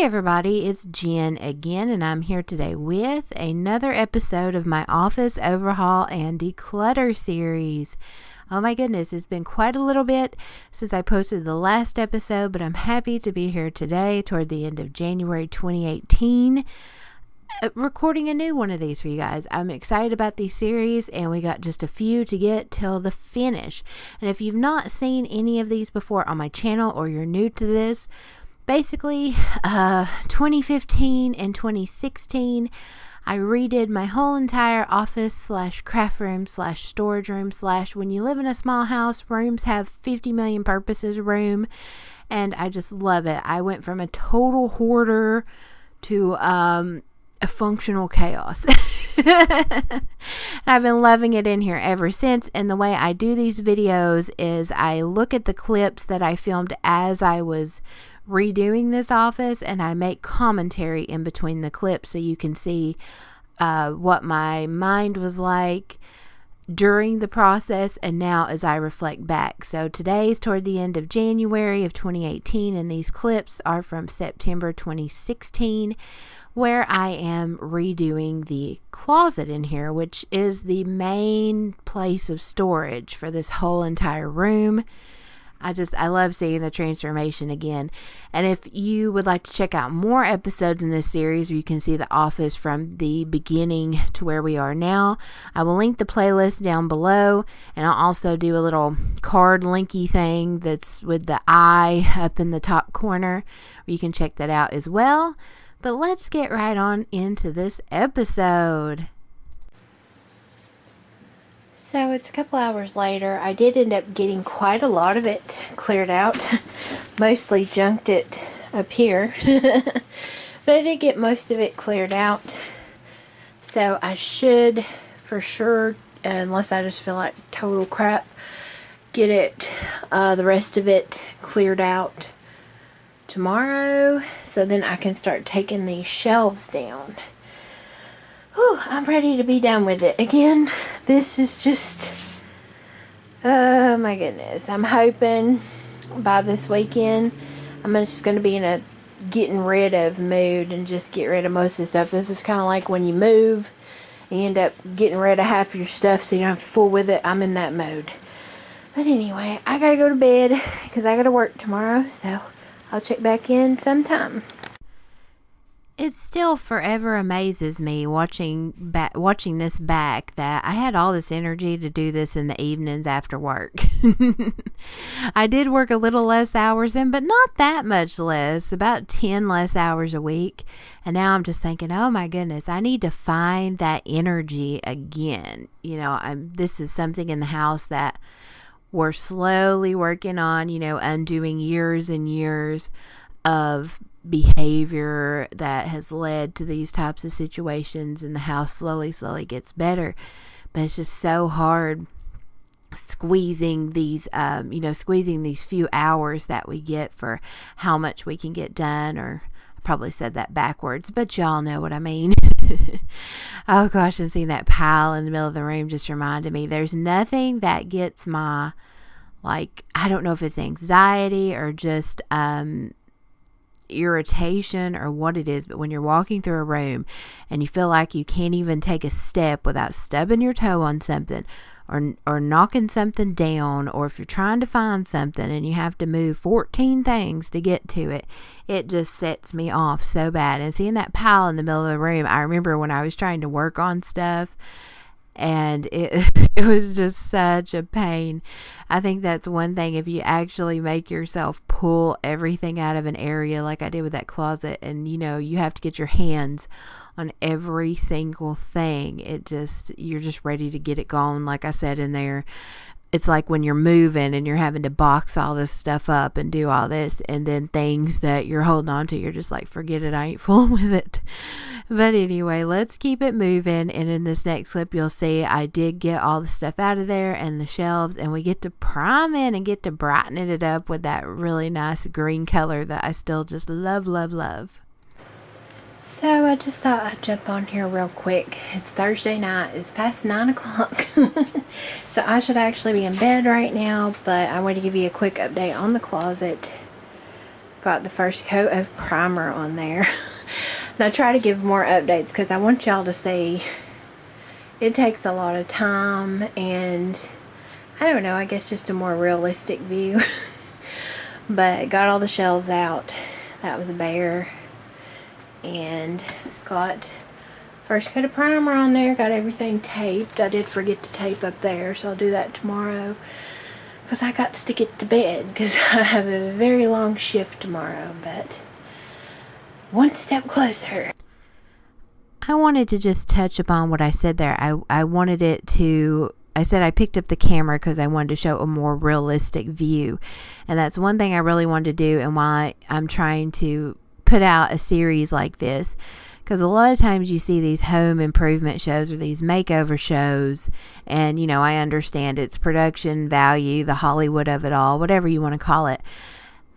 everybody, it's Jen again, and I'm here today with another episode of my Office Overhaul and Declutter series. Oh my goodness, it's been quite a little bit since I posted the last episode, but I'm happy to be here today toward the end of January 2018, recording a new one of these for you guys. I'm excited about these series, and we got just a few to get till the finish. And if you've not seen any of these before on my channel, or you're new to this, basically 2015 and 2016 I redid my whole entire office slash craft room slash storage room slash, when you live in a small house, rooms have 50 million purposes room, and I just love it. I went from a total hoarder to a functional chaos. And I've been loving it in here ever since. And the way I do these videos is I look at the clips that I filmed as I was redoing this office, and I make commentary in between the clips so you can see what my mind was like during the process and now as I reflect back. So today's toward the end of January of 2018, and these clips are from September 2016, where I am redoing the closet in here, which is the main place of storage for this whole entire room. I love seeing the transformation again. And if you would like to check out more episodes in this series where you can see the office from the beginning to where we are now, I will link the playlist down below, and I'll also do a little card linky thing that's with the eye up in the top corner. You can check that out as well. But let's get right on into this episode. So it's a couple hours later. I did end up getting quite a lot of it cleared out. Mostly junked it up here. But I did get most of it cleared out. So I should, for sure, unless I just feel like total crap, get it, the rest of it cleared out tomorrow. So then I can start taking these shelves down. Whew, I'm ready to be done with it again. This is just, oh my goodness. I'm hoping by this weekend I'm just going to be in a getting rid of mood and just get rid of most of the stuff. This is kind of like when you move and you end up getting rid of half your stuff so you don't have to fool with it. I'm in that mode. But anyway, I got to go to bed because I got to work tomorrow. So I'll check back in sometime. It still forever amazes me watching this back that I had all this energy to do this in the evenings after work. I did work a little less hours in, but not that much less, about 10 less hours a week. And now I'm just thinking, oh my goodness, I need to find that energy again. You know, this is something in the house that we're slowly working on, undoing years and years of behavior that has led to these types of situations, and the house slowly gets better. But it's just so hard squeezing these few hours that we get for how much we can get done. Or I probably said that backwards, but y'all know what I mean. Oh gosh, and seeing that pile in the middle of the room just reminded me there's nothing that gets my, I don't know if it's anxiety or just irritation or what it is, but when you're walking through a room and you feel like you can't even take a step without stubbing your toe on something or knocking something down, or if you're trying to find something and you have to move 14 things to get to it, it just sets me off so bad. And seeing that pile in the middle of the room, I remember when I was trying to work on stuff, and it was just such a pain. I think that's one thing, if you actually make yourself pull everything out of an area like I did with that closet, and you have to get your hands on every single thing. You're just ready to get it gone. Like I said in there, it's like when you're moving and you're having to box all this stuff up and do all this, and then things that you're holding on to, you're just like, forget it, I ain't fooling with it. But anyway, let's keep it moving. And in this next clip, you'll see I did get all the stuff out of there and the shelves, and we get to prime it and get to brighten it up with that really nice green color that I still just love. So I just thought I'd jump on here real quick. It's Thursday night. It's past 9 o'clock. So I should actually be in bed right now, but I want to give you a quick update on the closet. got the first coat of primer on there. And I try to give more updates because I want y'all to see it takes a lot of time, and I don't know, I guess just a more realistic view. But got all the shelves out. That was bare. And got first coat of primer on there. Got everything taped. I did forget to tape up there, so I'll do that tomorrow. Because I got to get to bed. Because I have a very long shift tomorrow. But one step closer. I wanted to just touch upon what I said there. I wanted it to... I said I picked up the camera because I wanted to show a more realistic view. And that's one thing I really wanted to do, and why I'm trying to put out a series like this. Because a lot of times you see these home improvement shows or these makeover shows, and, you know, I understand it's production value, the Hollywood of it all, whatever you want to call it.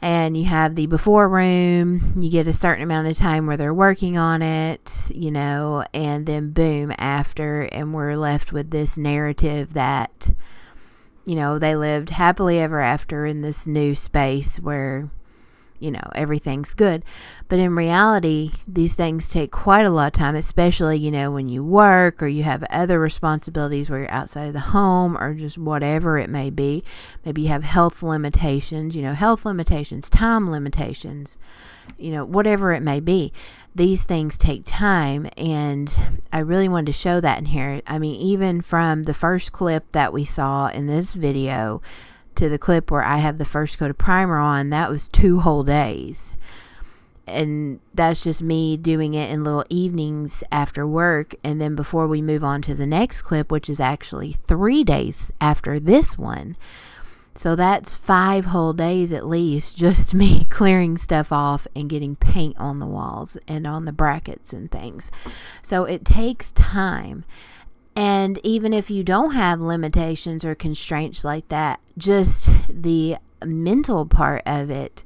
And you have the before room, you get a certain amount of time where they're working on it, you know, and then boom, after, and we're left with this narrative that, you know, they lived happily ever after in this new space where, you know, everything's good. But in reality, these things take quite a lot of time, especially, you know, when you work or you have other responsibilities where you're outside of the home or just whatever it may be. Maybe you have health limitations, you know, time limitations, you know, whatever it may be. These things take time, and I really wanted to show that in here. I mean, even from the first clip that we saw in this video to the clip where I have the first coat of primer on, that was 2 whole days. And that's just me doing it in little evenings after work. And then before we move on to the next clip, which is actually 3 days after this one. So that's 5 whole days at least, just me clearing stuff off and getting paint on the walls and on the brackets and things. So it takes time. And even if you don't have limitations or constraints like that, just the mental part of it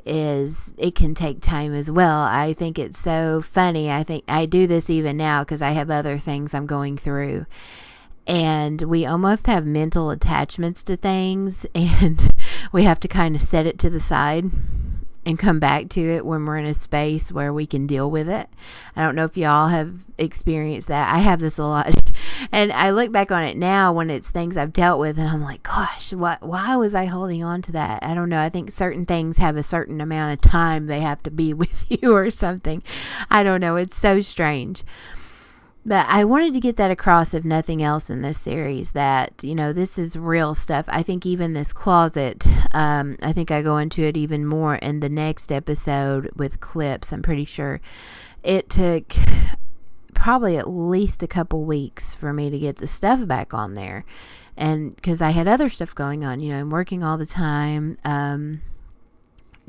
can take time as well. I think it's so funny. I think I do this even now because I have other things I'm going through. And we almost have mental attachments to things, and we have to kind of set it to the side and come back to it when we're in a space where we can deal with it. I don't know if y'all have experienced that. I have this a lot. And I look back on it now when it's things I've dealt with, and I'm like, gosh, why was I holding on to that? I don't know. I think certain things have a certain amount of time they have to be with you or something. I don't know. It's so strange. But I wanted to get that across, if nothing else, in this series, that, you know, this is real stuff. I think even this closet, I think I go into it even more in the next episode with clips. I'm pretty sure it took probably at least a couple weeks for me to get the stuff back on there. And because I had other stuff going on, you know, I'm working all the time.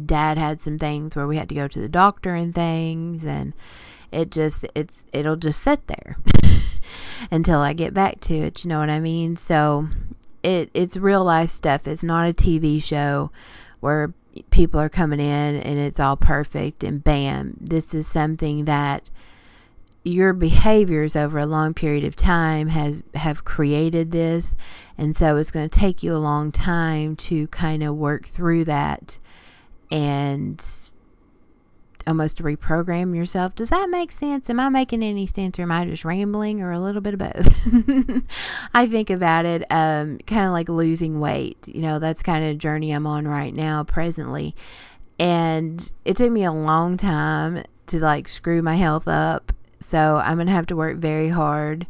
Dad had some things where we had to go to the doctor and things, and it'll just sit there until I get back to it, you know what I mean? So it's real life stuff. It's not a TV show where people are coming in and it's all perfect and bam. This is something that your behaviors over a long period of time have created this, and so it's going to take you a long time to kind of work through that and almost reprogram yourself. Does that make sense? Am I making any sense, or am I just rambling, or a little bit of both? I think about it kind of like losing weight. You know, that's kind of a journey I'm on right now presently, and it took me a long time to like screw my health up, so I'm gonna have to work very hard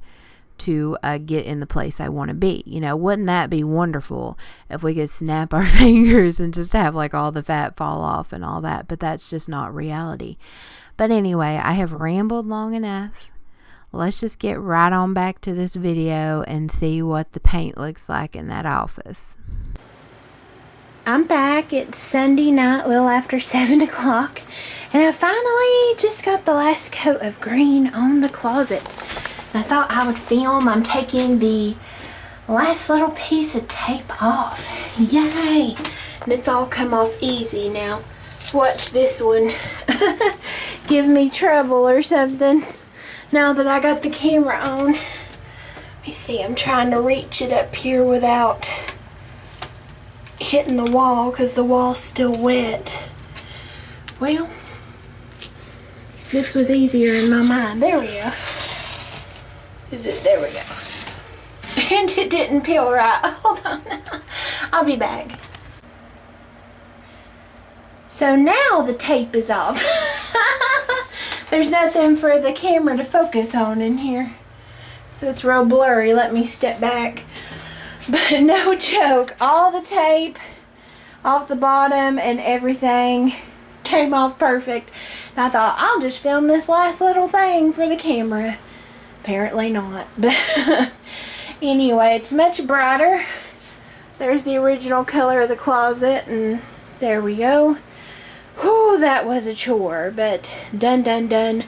to get in the place I want to be. You know, wouldn't that be wonderful if we could snap our fingers and just have like all the fat fall off and all that? But that's just not reality. But anyway, I have rambled long enough. Let's just get right on back to this video and see what the paint looks like in that office. I'm back. It's Sunday night, a little after 7 o'clock, and I finally just got the last coat of green on the closet. I thought I would film. I'm taking the last little piece of tape off. Yay! And it's all come off easy now. Watch this one give me trouble or something now that I got the camera on. Let me see. I'm trying to reach it up here without hitting the wall because the wall's still wet. Well, this was easier in my mind. There we go. There we go. And it didn't peel right. Hold on. I'll be back. So now the tape is off. There's nothing for the camera to focus on in here. So it's real blurry. Let me step back. But no joke, all the tape off the bottom and everything came off perfect. And I thought, I'll just film this last little thing for the camera. Apparently not. But anyway, it's much brighter. There's the original color of the closet, and there we go. Whew, that was a chore, but done, done, done.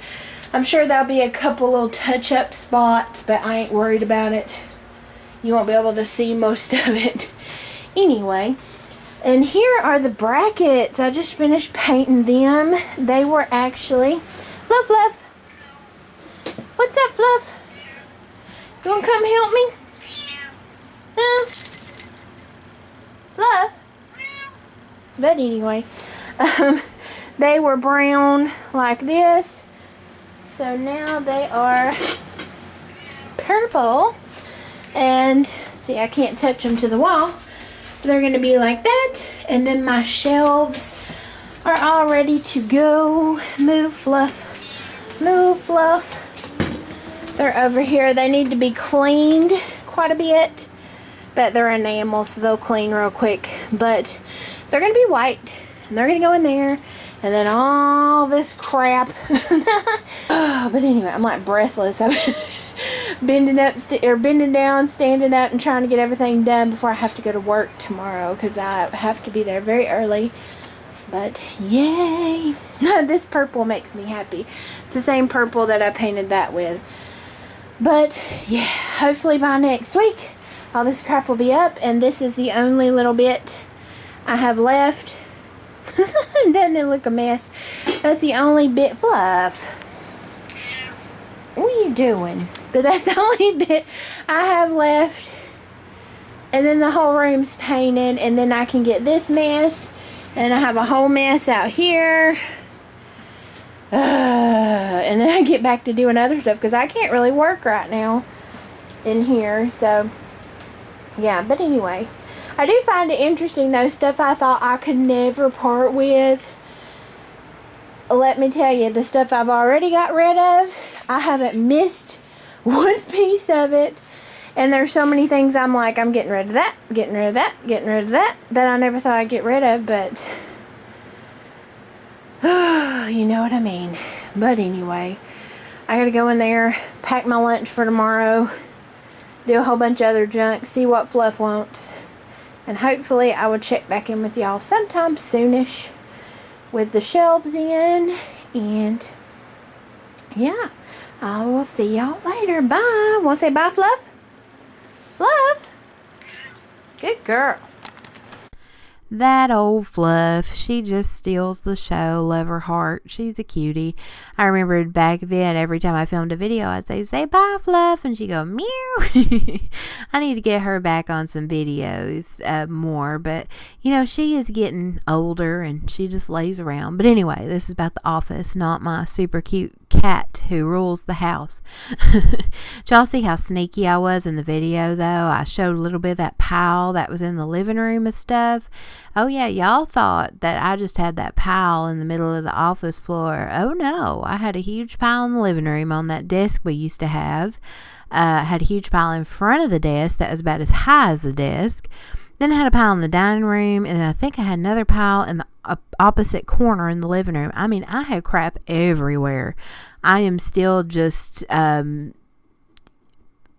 I'm sure there'll be a couple little touch-up spots, but I ain't worried about it. You won't be able to see most of it. Anyway, and here are the brackets. I just finished painting them. They were actually... Fluff. What's up, Fluff? You want to come help me? Huh? Fluff? But anyway, they were brown like this. So now they are purple. And see, I can't touch them to the wall. They're going to be like that. And then my shelves are all ready to go. Move, Fluff. Move, Fluff. They're over here. They need to be cleaned quite a bit. But they're enamel, so they'll clean real quick. But they're going to be white. And they're going to go in there. And then all this crap. Oh, but anyway, I'm like breathless. I'm bending down, standing up, and trying to get everything done before I have to go to work tomorrow, because I have to be there very early. But yay! This purple makes me happy. It's the same purple that I painted that with. But yeah, hopefully by next week all this crap will be up, and this is the only little bit I have left. Doesn't it look a mess? That's the only bit. Fluff, what are you doing? But that's the only bit I have left. And then the whole room's painted. And then I can get this mess. And I have a whole mess out here. And then I get back to doing other stuff, because I can't really work right now in here. So, yeah. But anyway, I do find it interesting, though. Stuff I thought I could never part with. Let me tell you, the stuff I've already got rid of, I haven't missed one piece of it. And there's so many things I'm like, I'm getting rid of that, getting rid of that, getting rid of that I never thought I'd get rid of. But you know what I mean. But anyway, I gotta go in there, pack my lunch for tomorrow, do a whole bunch of other junk, see what Fluff wants, and hopefully I will check back in with y'all sometime soonish with the shelves in. And yeah, I will see y'all later. Bye. Want to say bye, Fluff? Fluff? Good girl. That old Fluff, she just steals the show. Love her heart. She's a cutie. I remembered back then, every time I filmed a video, I'd say bye, Fluff, and she'd go, meow. I need to get her back on some videos more, but, you know, she is getting older, and she just lays around. But anyway, this is about the office, not my super cute cat who rules the house. Did y'all see how sneaky I was in the video, though? I showed a little bit of that pile that was in the living room and stuff. Oh yeah, y'all thought that I just had that pile in the middle of the office floor. Oh no, I had a huge pile in the living room on that desk we used to have. Had a huge pile in front of the desk that was about as high as the desk. Then I had a pile in the dining room, and I think I had another pile in the opposite corner in the living room. I mean, I had crap everywhere. I am still just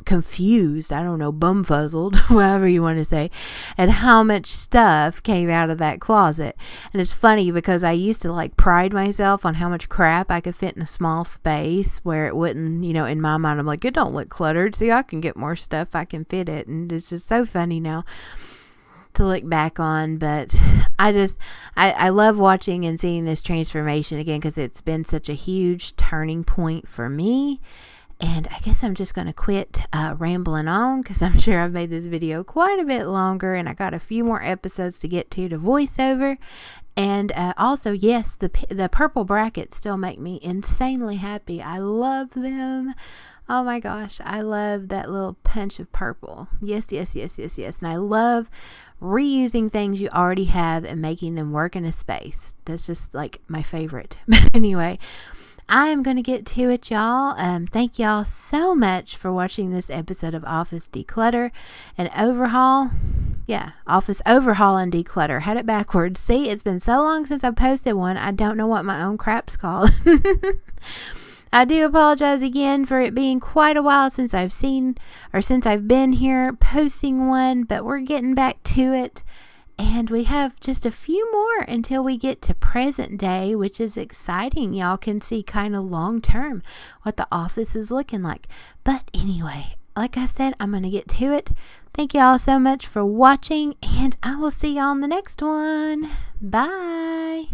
confused, I don't know, bumfuzzled, whatever you want to say, at how much stuff came out of that closet. And it's funny because I used to like pride myself on how much crap I could fit in a small space where it wouldn't, you know, in my mind I'm like, it don't look cluttered, see, I can get more stuff, I can fit it. And it's just so funny now to look back on. But I love watching and seeing this transformation again, because it's been such a huge turning point for me. And I guess I'm just going to quit rambling on, because I'm sure I've made this video quite a bit longer, and I got a few more episodes to get to voiceover. And also, yes, the purple brackets still make me insanely happy. I love them. Oh my gosh, I love that little punch of purple. Yes. And I love reusing things you already have and making them work in a space. That's just like my favorite. But anyway, I am going to get to it, y'all. Thank y'all so much for watching this episode of Office Declutter and Overhaul. Yeah, Office Overhaul and Declutter. Had it backwards. See, it's been so long since I posted one. I don't know what my own crap's called. I do apologize again for it being quite a while since I've been here posting one, but we're getting back to it. And we have just a few more until we get to present day, which is exciting. Y'all can see kind of long term what the office is looking like. But anyway, like I said, I'm going to get to it. Thank you all so much for watching, and I will see y'all on the next one. Bye.